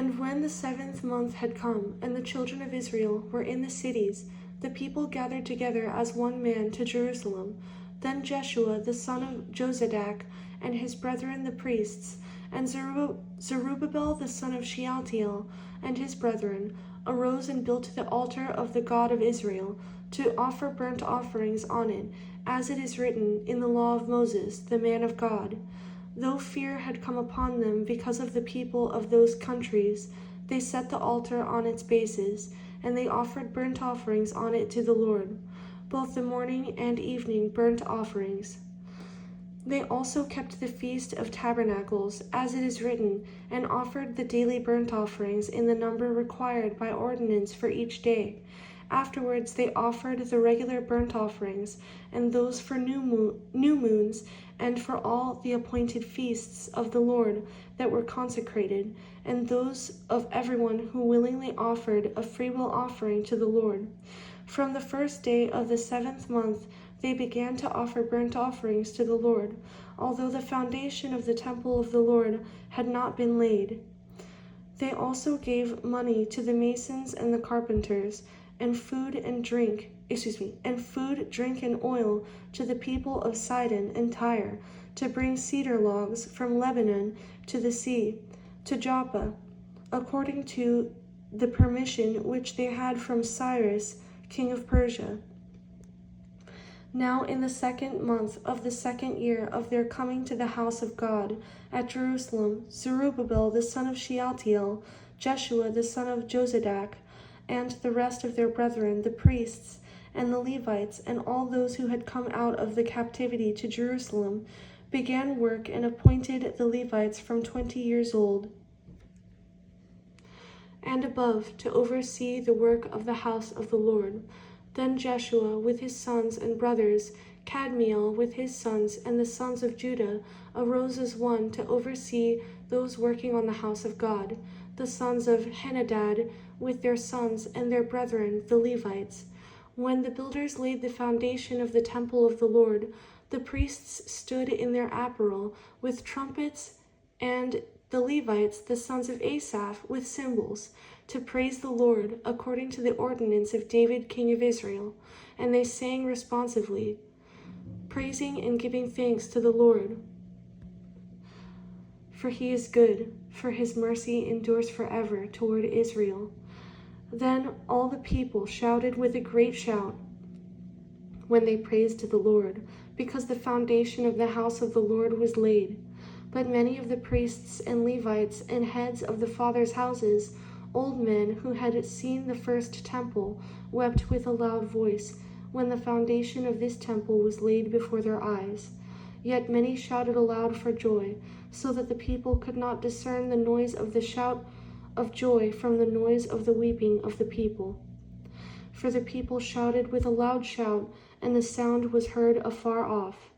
And when the 7th month had come, and the children of Israel were in the cities, the people gathered together as one man to Jerusalem. Then Jeshua the son of Jozadak, and his brethren the priests, and Zerubbabel the son of Shealtiel, and his brethren, arose and built the altar of the God of Israel, to offer burnt offerings on it, as it is written in the law of Moses, the man of God. Though fear had come upon them because of the people of those countries, they set the altar on its bases, and they offered burnt offerings on it to the Lord, both the morning and evening burnt offerings. They also kept the Feast of Tabernacles, as it is written, and offered the daily burnt offerings in the number required by ordinance for each day. Afterwards they offered the regular burnt offerings, and those for new moons, and for all the appointed feasts of the Lord that were consecrated, and those of everyone who willingly offered a freewill offering to the Lord. From the first day of the 7th month they began to offer burnt offerings to the Lord, although the foundation of the temple of the Lord had not been laid. They also gave money to the masons and the carpenters, and food, drink, and oil to the people of Sidon and Tyre, to bring cedar logs from Lebanon to the sea, to Joppa, according to the permission which they had from Cyrus, king of Persia. Now in the 2nd month of the 2nd year of their coming to the house of God at Jerusalem, Zerubbabel the son of Shealtiel, Jeshua the son of Jozadak, and the rest of their brethren, the priests, and the Levites, and all those who had come out of the captivity to Jerusalem, began work and appointed the Levites from 20 years old and above to oversee the work of the house of the Lord. Then Jeshua with his sons and brothers, Kadmiel with his sons, and the sons of Judah, arose as one to oversee those working on the house of God, the sons of Henadad with their sons and their brethren, the Levites. When the builders laid the foundation of the temple of the Lord, the priests stood in their apparel with trumpets, and the Levites, the sons of Asaph, with cymbals, to praise the Lord according to the ordinance of David king of Israel. And they sang responsively, praising and giving thanks to the Lord. For he is good, for his mercy endures forever toward Israel. Then all the people shouted with a great shout when they praised the Lord, because the foundation of the house of the Lord was laid. But many of the priests and Levites and heads of the fathers' houses, old men who had seen the first temple, wept with a loud voice when the foundation of this temple was laid before their eyes. Yet many shouted aloud for joy, so that the people could not discern the noise of the shout of joy from the noise of the weeping of the people. For the people shouted with a loud shout, and the sound was heard afar off.